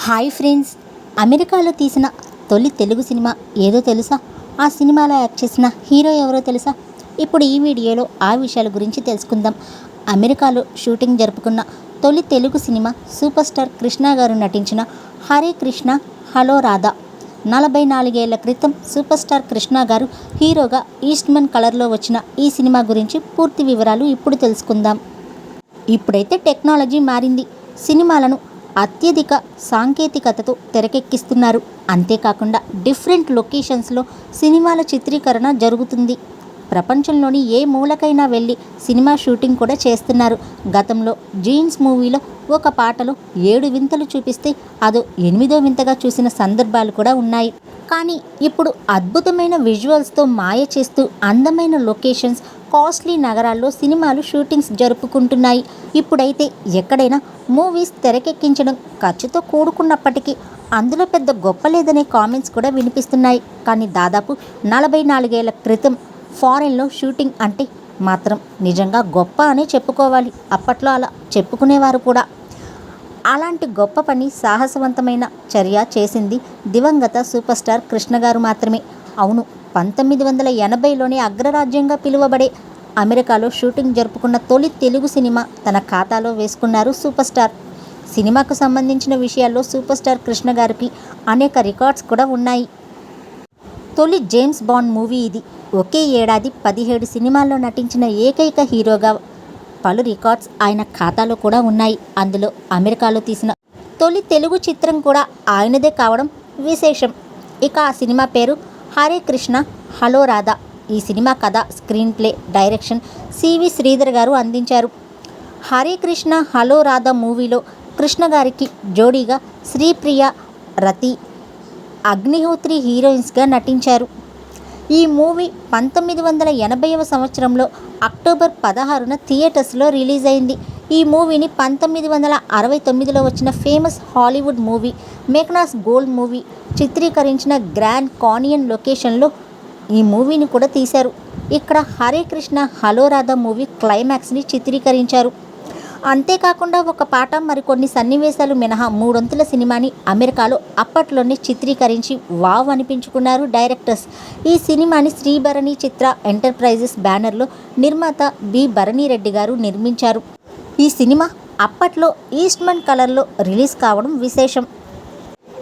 Hi friends, అమెరికాలో తీసిన తొలి తెలుగు సినిమా ఏదో తెలుసా? ఆ సినిమాలో యాక్ట్ చేసిన హీరో ఎవరో తెలుసా? ఇప్పుడు ఈ వీడియోలో ఆ విషయాల గురించి తెలుసుకుందాం. అమెరికాలో షూటింగ్ జరుపుకున్న తొలి Telugu cinema super star Krishna గారు నటించిన హరే కృష్ణ హలో రాధా. 44 ఏళ్ల క్రితం సూపర్ స్టార్ కృష్ణ గారు హీరోగా ఈస్ట్మన్ కలర్లో వచ్చిన ఈ సినిమా గురించి పూర్తి వివరాలు ఇప్పుడు తెలుసుకుందాం. ఇప్పుడైతే టెక్నాలజీ మారింది. సినిమాలను అత్యధిక సాంకేతికతతో తెరకెక్కిస్తున్నారు. అంతేకాకుండా డిఫరెంట్ లొకేషన్స్లో సినిమాల చిత్రీకరణ జరుగుతుంది. ప్రపంచంలోని ఏ మూలకైనా వెళ్ళి సినిమా షూటింగ్ కూడా చేస్తున్నారు. గతంలో జీన్స్ మూవీలో ఒక పాటలో 7 వింతలు చూపిస్తే అదో 8వ వింతగా చూసిన సందర్భాలు కూడా ఉన్నాయి. కానీ ఇప్పుడు అద్భుతమైన విజువల్స్తో మాయ చేస్తూ అందమైన లొకేషన్స్, కాస్ట్లీ నగరాల్లో సినిమాలు షూటింగ్స్ జరుపుకుంటున్నాయి. ఇప్పుడైతే ఎక్కడైనా మూవీస్ తెరకెక్కించడం ఖర్చుతో కూడుకున్నప్పటికీ అందులో పెద్ద గొప్ప లేదనే కామెంట్స్ కూడా వినిపిస్తున్నాయి. కానీ దాదాపు 44 ఏళ్ల క్రితం ఫారెన్లో షూటింగ్ అంటే మాత్రం నిజంగా గొప్ప అనే చెప్పుకోవాలి. అప్పట్లో అలా చెప్పుకునేవారు కూడా. అలాంటి గొప్ప పని, సాహసవంతమైన చర్య చేసింది దివంగత సూపర్ స్టార్ కృష్ణ గారు మాత్రమే. అవును, 1980లోనే అగ్రరాజ్యంగా పిలువబడే అమెరికాలో షూటింగ్ జరుపుకున్న తొలి తెలుగు సినిమా తన ఖాతాలో వేసుకున్నారు సూపర్ స్టార్. సినిమాకు సంబంధించిన విషయాల్లో సూపర్ స్టార్ కృష్ణ గారికి అనేక రికార్డ్స్ కూడా ఉన్నాయి. తొలి జేమ్స్ బాండ్ మూవీ ఇది. ఒకే ఏడాది 17 సినిమాల్లో నటించిన ఏకైక హీరోగా పలు రికార్డ్స్ ఆయన ఖాతాలో కూడా ఉన్నాయి. అందులో అమెరికాలో తీసిన తొలి తెలుగు చిత్రం కూడా ఆయనదే కావడం విశేషం. ఇక ఆ సినిమా పేరు హరే కృష్ణ హలో రాధా. ఈ సినిమా కథ, screenplay, direction C V Sridhar గారు అందించారు. హరే కృష్ణ హలో రాధా మూవీలో కృష్ణ గారికి జోడీగా శ్రీప్రియ, రతి, అగ్నిహోత్రి హీరోయిన్స్గా నటించారు. ఈ మూవీ 1980వ సంవత్సరంలో అక్టోబర్ 16న థియేటర్స్లో రిలీజ్ అయింది. ఈ మూవీని 1969లో వచ్చిన famous Hollywood movie Mackenna's Gold movie చిత్రీకరించిన గ్రాండ్ కానియన్ లొకేషన్లో ఈ మూవీని కూడా తీశారు. ఇక్కడ హరే కృష్ణ హలో రాధా మూవీ క్లైమాక్స్ని చిత్రీకరించారు. అంతేకాకుండా ఒక పాట, మరికొన్ని సన్నివేశాలు మినహా 3 సినిమాని అమెరికాలో అప్పట్లోనే చిత్రీకరించి వావ్ అనిపించుకున్నారు డైరెక్టర్స్. ఈ సినిమాని శ్రీభరణి చిత్ర ఎంటర్ప్రైజెస్ బ్యానర్లో నిర్మాత బి భరణిరెడ్డి గారు నిర్మించారు. ఈ సినిమా అప్పట్లో ఈస్ట్మన్ కలర్లో రిలీజ్ కావడం విశేషం.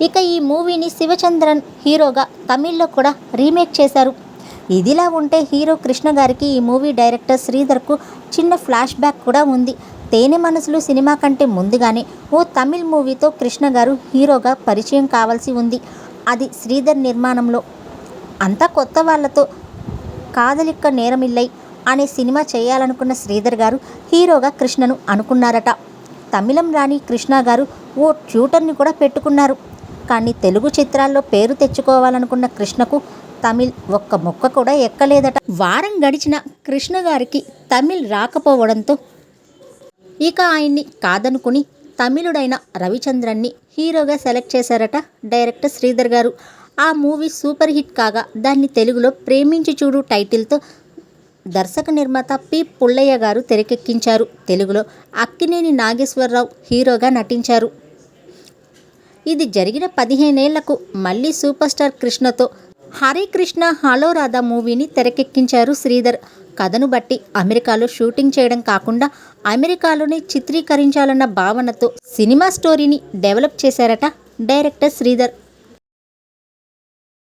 ఇక ఈ మూవీని శివచంద్రన్ హీరోగా తమిళ్లో కూడా రీమేక్ చేశారు. ఇదిలా ఉంటే హీరో కృష్ణ గారికి ఈ మూవీ డైరెక్టర్ శ్రీధర్కు చిన్న ఫ్లాష్ బ్యాక్ కూడా ఉంది. తేనె మనసులు సినిమా కంటే ముందుగానే ఓ తమిళ్ మూవీతో కృష్ణ గారు హీరోగా పరిచయం కావాల్సి ఉంది. అది శ్రీధర్ నిర్మాణంలో. అంతా కొత్త వాళ్లతో కాదలిక్క నేరమిల్లై అనే సినిమా చేయాలనుకున్న శ్రీధర్ గారు హీరోగా కృష్ణను అనుకున్నారట. తమిళం రాని కృష్ణ గారు ఓ ట్యూటర్ని కూడా పెట్టుకున్నారు. కానీ తెలుగు చిత్రాల్లో పేరు తెచ్చుకోవాలనుకున్న కృష్ణకు తమిళ్ ఒక్క ముక్క కూడా ఎక్కలేదట. వారం గడిచిన కృష్ణ గారికి తమిళ్ రాకపోవడంతో ఇక ఆయన్ని కాదనుకుని తమిళుడైన రవిచంద్రన్ని హీరోగా సెలెక్ట్ చేశారట డైరెక్టర్ శ్రీధర్ గారు. ఆ మూవీ సూపర్ హిట్ కాగా దాన్ని తెలుగులో ప్రేమించి చూడు టైటిల్తో దర్శక నిర్మాత పి పుల్లయ్య గారు తెరకెక్కించారు. తెలుగులో అక్కినేని నాగేశ్వరరావు హీరోగా నటించారు. ఇది జరిగిన 15 ఏళ్లకు మళ్ళీ సూపర్ స్టార్ కృష్ణతో హరే కృష్ణ హలో రాధా మూవీని తెరకెక్కించారు శ్రీధర్. కథను బట్టి అమెరికాలో షూటింగ్ చేయడం కాకుండా అమెరికాలోనే చిత్రీకరించాలన్న భావనతో సినిమా స్టోరీని డెవలప్ చేశారట డైరెక్టర్ శ్రీధర్.